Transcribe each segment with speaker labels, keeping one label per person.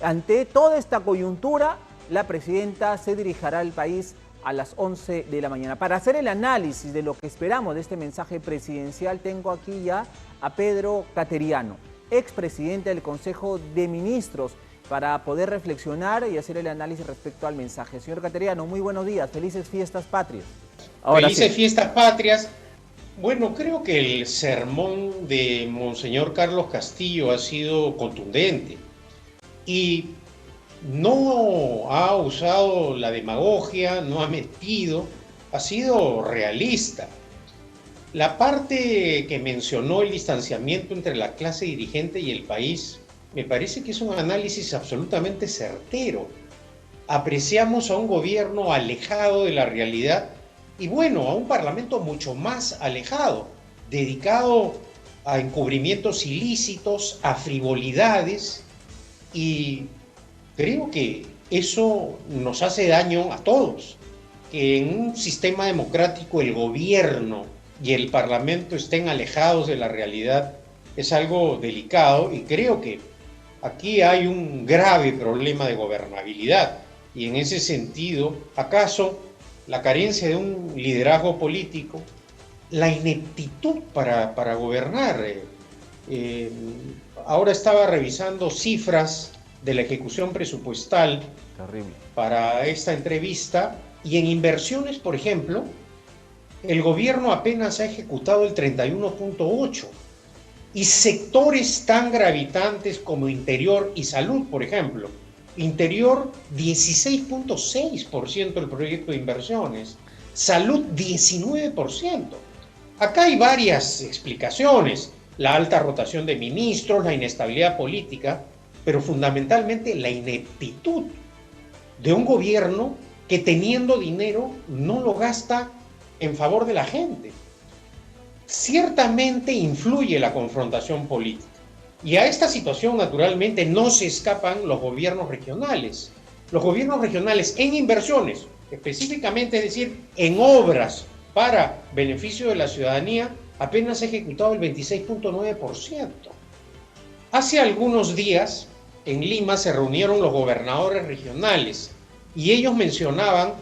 Speaker 1: Ante toda esta coyuntura, la presidenta se dirigirá al país a las 11 de la mañana. Para hacer el análisis de lo que esperamos de este mensaje presidencial, tengo aquí ya a Pedro Cateriano, expresidente del Consejo de Ministros, para poder reflexionar y hacer el análisis respecto al mensaje. Señor Cateriano, muy buenos días, felices fiestas patrias.
Speaker 2: Felices fiestas patrias. Bueno, creo que el sermón de Monseñor Carlos Castillo ha sido contundente y no ha usado la demagogia, no ha mentido, ha sido realista. La parte que mencionó el distanciamiento entre la clase dirigente y el país, me parece que es un análisis absolutamente certero. Apreciamos a un gobierno alejado de la realidad y bueno, a un parlamento mucho más alejado, dedicado a encubrimientos ilícitos, a frivolidades, y creo que eso nos hace daño a todos. Que en un sistema democrático el gobierno y el parlamento estén alejados de la realidad es algo delicado, y creo que aquí hay un grave problema de gobernabilidad. Y en ese sentido, ¿acaso la carencia de un liderazgo político, la ineptitud para gobernar? Ahora estaba revisando cifras de la ejecución presupuestal para esta entrevista, y en inversiones, por ejemplo, el gobierno apenas ha ejecutado el 31.8%, y sectores tan gravitantes como Interior y Salud, por ejemplo, Interior 16.6% del proyecto de inversiones, Salud 19%. Acá hay varias explicaciones: la alta rotación de ministros, la inestabilidad política, pero fundamentalmente la ineptitud de un gobierno que, teniendo dinero, no lo gasta en favor de la gente. Ciertamente influye la confrontación política, y a esta situación naturalmente no se escapan los gobiernos regionales. Los gobiernos regionales en inversiones, específicamente, es decir, en obras para beneficio de la ciudadanía, apenas ha ejecutado el 26.9%. Hace algunos días en Lima se reunieron los gobernadores regionales y ellos mencionaban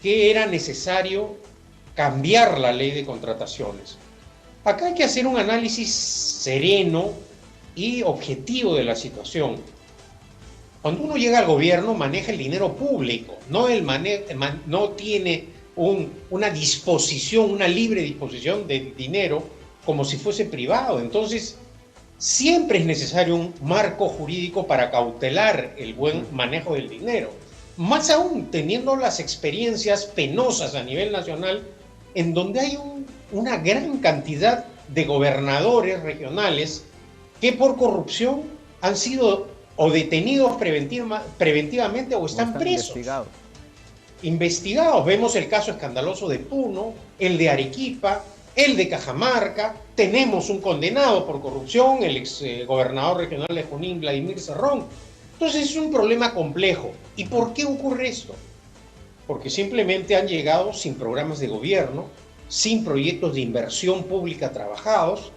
Speaker 2: que era necesario cambiar la ley de contrataciones. Acá hay que hacer un análisis sereno y objetivo de la situación. Cuando uno llega al gobierno, maneja el dinero público, no tiene una disposición, una libre disposición de dinero como si fuese privado. Entonces, siempre es necesario un marco jurídico para cautelar el buen manejo del dinero. Más aún teniendo las experiencias penosas a nivel nacional, en donde hay una gran cantidad de gobernadores regionales que por corrupción han sido o detenidos preventivamente o están presos. Investigados. Vemos el caso escandaloso de Puno, el de Arequipa, el de Cajamarca. Tenemos un condenado por corrupción, el ex gobernador regional de Junín, Vladimir Cerrón. Entonces es un problema complejo. ¿Y por qué ocurre esto? Porque simplemente han llegado sin programas de gobierno, sin proyectos de inversión pública trabajados,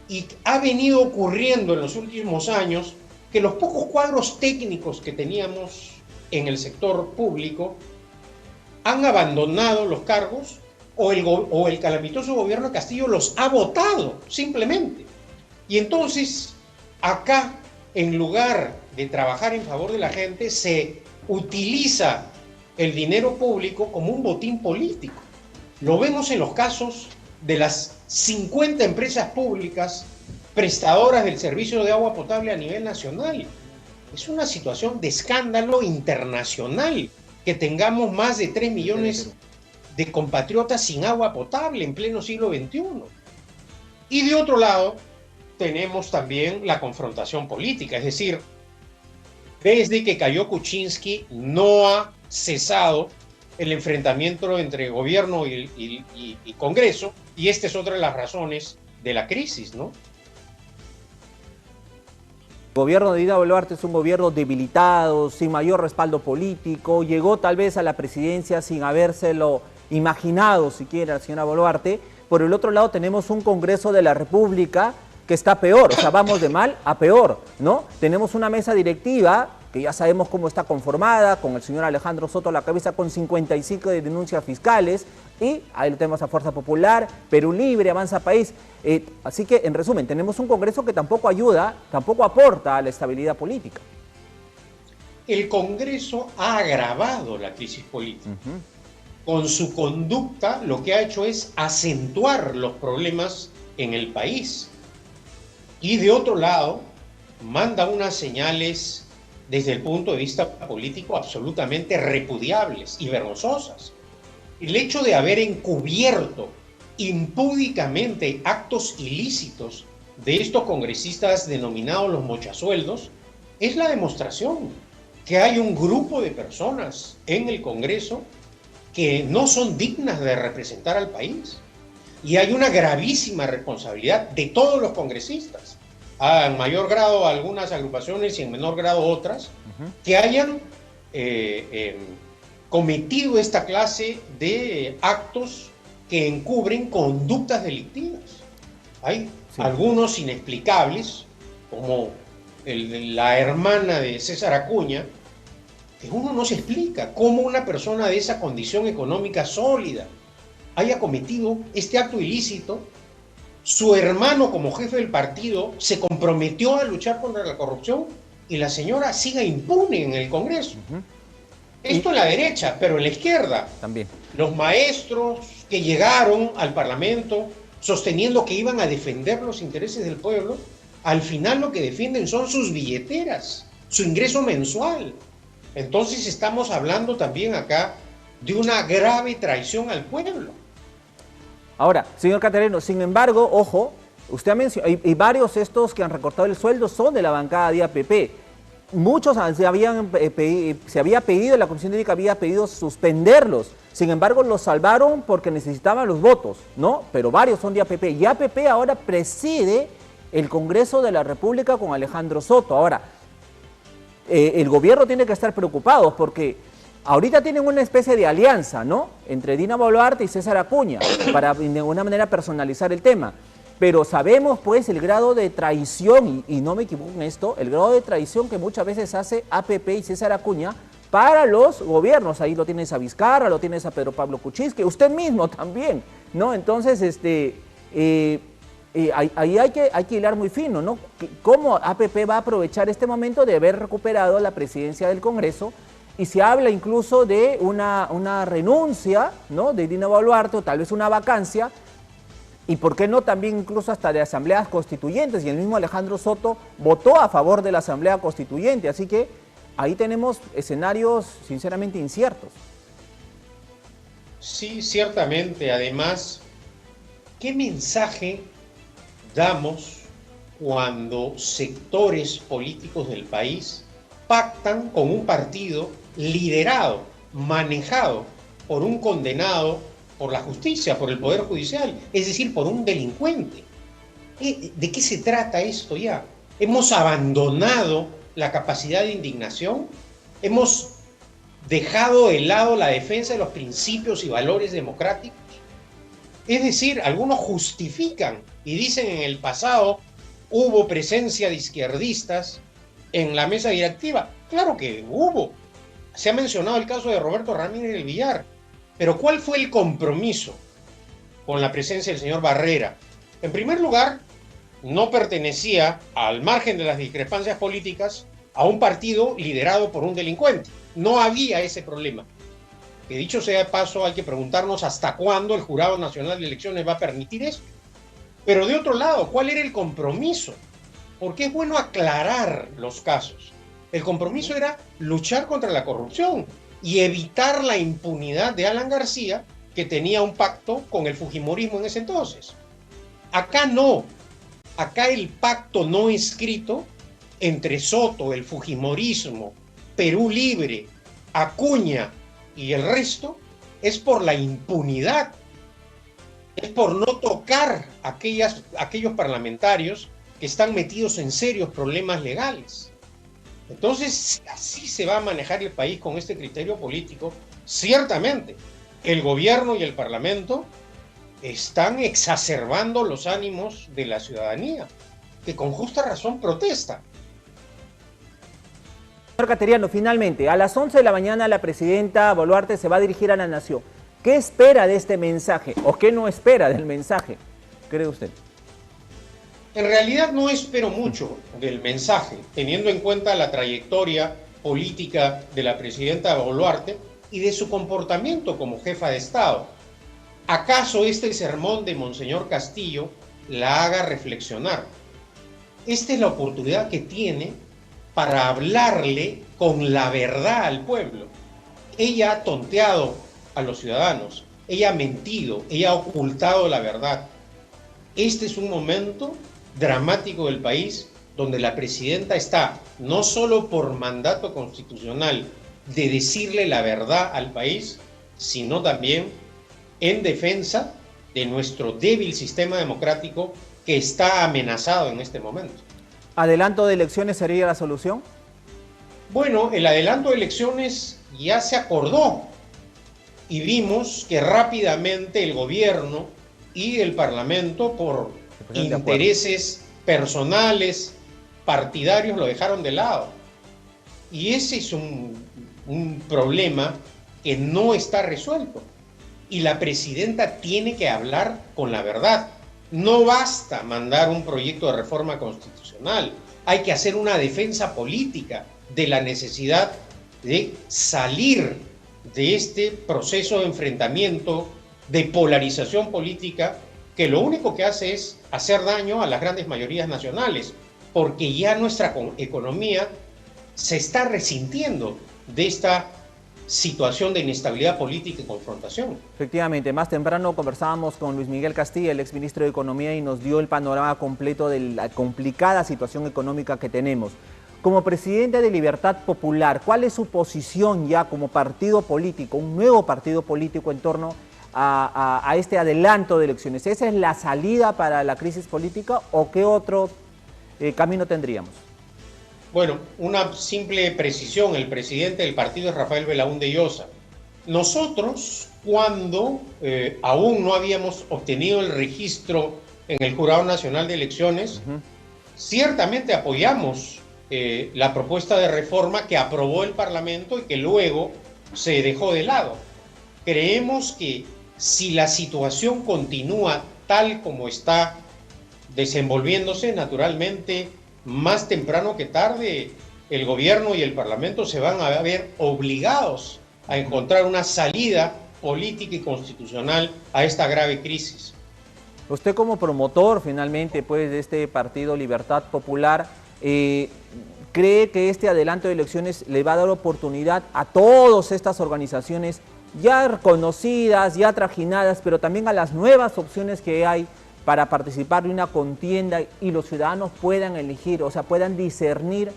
Speaker 2: y ha venido ocurriendo en los últimos años que los pocos cuadros técnicos que teníamos en el sector público han abandonado los cargos, o el calamitoso gobierno de Castillo los ha votado simplemente. Y entonces acá, en lugar de trabajar en favor de la gente, se utiliza el dinero público como un botín político. Lo vemos en los casos de las 50 empresas públicas prestadoras del servicio de agua potable a nivel nacional. Es una situación de escándalo internacional que tengamos más de 3 millones de compatriotas sin agua potable en pleno siglo XXI. Y de otro lado, tenemos también la confrontación política, es decir, desde que cayó Kuczynski no ha cesado el enfrentamiento entre gobierno y Congreso, y esta es otra de las razones de la crisis, ¿no?
Speaker 1: El gobierno de Dina Boluarte es un gobierno debilitado, sin mayor respaldo político, llegó tal vez a la presidencia sin habérselo imaginado siquiera la señora Boluarte. Por el otro lado tenemos un Congreso de la República que está peor, o sea, vamos de mal a peor, ¿no? Tenemos una mesa directiva que ya sabemos cómo está conformada, con el señor Alejandro Soto a la cabeza, con 55 de denuncias fiscales, y ahí lo tenemos a Fuerza Popular, Perú Libre, Avanza País. Así que, en resumen, tenemos un Congreso que tampoco ayuda, tampoco aporta a la estabilidad política.
Speaker 2: El Congreso ha agravado la crisis política. Con su conducta, lo que ha hecho es acentuar los problemas en el país. Y de otro lado, manda unas señales desde el punto de vista político absolutamente repudiables y vergonzosas. El hecho de haber encubierto impúdicamente actos ilícitos de estos congresistas denominados los mochasueldos es la demostración que hay un grupo de personas en el Congreso que no son dignas de representar al país. Y hay una gravísima responsabilidad de todos los congresistas, en mayor grado algunas agrupaciones y en menor grado otras, que hayan cometido esta clase de actos que encubren conductas delictivas. Hay algunos inexplicables, como la hermana de César Acuña, que uno no se explica cómo una persona de esa condición económica sólida haya cometido este acto ilícito. Su hermano, como jefe del partido, se comprometió a luchar contra la corrupción y la señora siga impune en el Congreso. Esto en la derecha, pero en la izquierda
Speaker 1: también.
Speaker 2: Los maestros que llegaron al Parlamento sosteniendo que iban a defender los intereses del pueblo, al final lo que defienden son sus billeteras, su ingreso mensual. Entonces estamos hablando también acá de una grave traición al pueblo.
Speaker 1: Ahora, señor Caterino, sin embargo, ojo, usted ha mencionado, y varios estos que han recortado el sueldo son de la bancada de APP. Muchos se había pedido, la Comisión Ética había pedido suspenderlos. Sin embargo, los salvaron porque necesitaban los votos, ¿no? Pero varios son de APP. Y APP ahora preside el Congreso de la República con Alejandro Soto. Ahora, el gobierno tiene que estar preocupado porque ahorita tienen una especie de alianza, ¿no? Entre Dina Boluarte y César Acuña, para de alguna manera personalizar el tema. Pero sabemos pues el grado de traición, y no me equivoco en esto, el grado de traición que muchas veces hace APP y César Acuña para los gobiernos. Ahí lo tienes a Vizcarra, lo tienes a Pedro Pablo Kuczynski, usted mismo también, ¿no? Entonces, ahí hay que hilar muy fino, ¿no? ¿Cómo APP va a aprovechar este momento de haber recuperado la presidencia del Congreso? Y se habla incluso de una renuncia, ¿no?, de Dina Boluarte, o tal vez una vacancia, y por qué no también incluso hasta de asambleas constituyentes, y el mismo Alejandro Soto votó a favor de la asamblea constituyente, así que ahí tenemos escenarios sinceramente inciertos.
Speaker 2: Sí, ciertamente. Además, ¿qué mensaje damos cuando sectores políticos del país pactan con un partido liderado, manejado por un condenado por la justicia, por el Poder Judicial, es decir, por un delincuente? ¿De qué se trata esto ya? ¿Hemos abandonado la capacidad de indignación? ¿Hemos dejado de lado la defensa de los principios y valores democráticos? Es decir, algunos justifican y dicen en el pasado hubo presencia de izquierdistas en la mesa directiva. Claro que hubo. Se ha mencionado el caso de Roberto Ramírez del Villar. Pero ¿cuál fue el compromiso con la presencia del señor Barrera? En primer lugar, no pertenecía, al margen de las discrepancias políticas, a un partido liderado por un delincuente. No había ese problema. Que dicho sea de paso, hay que preguntarnos hasta cuándo el Jurado Nacional de Elecciones va a permitir eso. Pero de otro lado, ¿cuál era el compromiso? Porque es bueno aclarar los casos. El compromiso era luchar contra la corrupción y evitar la impunidad de Alan García, que tenía un pacto con el fujimorismo en ese entonces. Acá no. Acá el pacto no escrito entre Soto, el fujimorismo, Perú Libre, Acuña y el resto es por la impunidad. Es por no tocar aquellos parlamentarios que están metidos en serios problemas legales. Entonces, si así se va a manejar el país con este criterio político, ciertamente el gobierno y el parlamento están exacerbando los ánimos de la ciudadanía. que con justa razón protesta.
Speaker 1: Señor Cateriano, finalmente, a las 11 de la mañana la presidenta Boluarte se va a dirigir a la nación. ¿Qué espera de este mensaje o qué no espera del mensaje, cree usted?
Speaker 2: En realidad no espero mucho del mensaje, teniendo en cuenta la trayectoria política de la presidenta Boluarte y de su comportamiento como jefa de Estado. ¿Acaso este sermón de Monseñor Castillo la haga reflexionar? Esta es la oportunidad que tiene para hablarle con la verdad al pueblo. Ella ha tonteado a los ciudadanos, ella ha mentido, ella ha ocultado la verdad. Este es un momento dramático del país donde la presidenta está, no solo por mandato constitucional, de decirle la verdad al país, sino también en defensa de nuestro débil sistema democrático que está amenazado en este momento.
Speaker 1: ¿Adelanto de elecciones sería la solución?
Speaker 2: Bueno, el adelanto de elecciones ya se acordó y vimos que rápidamente el gobierno y el Parlamento, por intereses personales, partidarios, lo dejaron de lado. Y ese es un problema que no está resuelto. Y la presidenta tiene que hablar con la verdad. No basta mandar un proyecto de reforma constitucional. Hay que hacer una defensa política de la necesidad de salir de este proceso de enfrentamiento, de polarización política, que lo único que hace es hacer daño a las grandes mayorías nacionales, porque ya nuestra economía se está resintiendo de esta situación de inestabilidad política y confrontación.
Speaker 1: Efectivamente, más temprano conversábamos con Luis Miguel Castilla, el exministro de Economía, y nos dio el panorama completo de la complicada situación económica que tenemos. Como presidente de Libertad Popular, ¿cuál es su posición ya como partido político, un nuevo partido político en torno a este adelanto de elecciones? ¿Esa es la salida para la crisis política o qué otro camino tendríamos?
Speaker 2: Bueno, una simple precisión, el presidente del partido es Rafael Belaúnde Llosa. Nosotros, cuando aún no habíamos obtenido el registro en el Jurado Nacional de Elecciones, ciertamente apoyamos la propuesta de reforma que aprobó el Parlamento y que luego se dejó de lado. Creemos que si la situación continúa tal como está desenvolviéndose, naturalmente, más temprano que tarde, el gobierno y el Parlamento se van a ver obligados a encontrar una salida política y constitucional a esta grave crisis.
Speaker 1: Usted como promotor finalmente pues, de este partido Libertad Popular, ¿cree que este adelanto de elecciones le va a dar oportunidad a todas estas organizaciones ya reconocidas, ya trajinadas, pero también a las nuevas opciones que hay para participar de una contienda y los ciudadanos puedan elegir, o sea, puedan discernir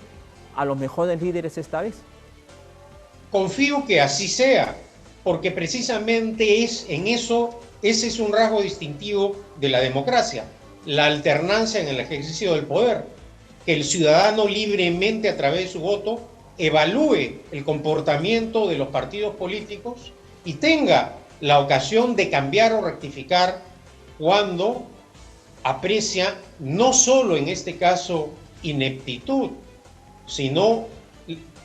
Speaker 1: a los mejores líderes esta vez?
Speaker 2: Confío que así sea, porque precisamente ese es un rasgo distintivo de la democracia, la alternancia en el ejercicio del poder, que el ciudadano libremente a través de su voto evalúe el comportamiento de los partidos políticos y tenga la ocasión de cambiar o rectificar cuando aprecia no solo en este caso ineptitud, sino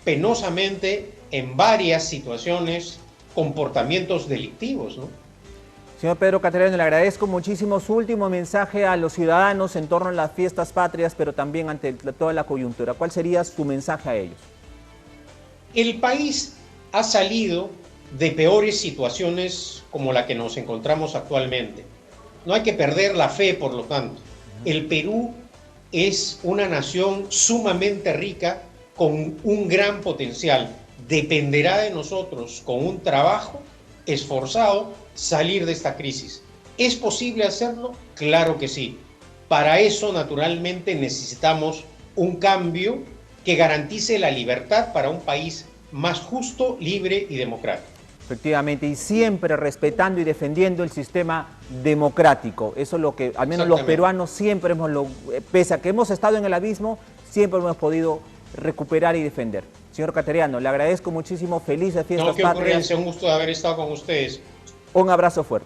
Speaker 2: penosamente en varias situaciones comportamientos delictivos, ¿no?
Speaker 1: Señor Pedro Cateriano, le agradezco muchísimo su último mensaje a los ciudadanos en torno a las fiestas patrias, pero también ante toda la coyuntura. ¿Cuál sería su mensaje a ellos? El país ha salido de peores situaciones como la que nos encontramos actualmente. No hay que perder la fe, por lo tanto. El Perú es una nación sumamente rica con un gran potencial. Dependerá de nosotros, con un trabajo esforzado, salir de esta crisis. ¿Es posible hacerlo? Claro que sí. Para eso, naturalmente, necesitamos un cambio que garantice la libertad para un país más justo, libre y democrático. Efectivamente, y siempre respetando y defendiendo el sistema democrático. Eso es lo que, al menos los peruanos, siempre pese a que hemos estado en el abismo, siempre hemos podido recuperar y defender. Señor Cateriano, le agradezco muchísimo, felices fiestas patrias.
Speaker 2: Qué ocurrencia, un gusto de haber estado con ustedes.
Speaker 1: Un abrazo fuerte.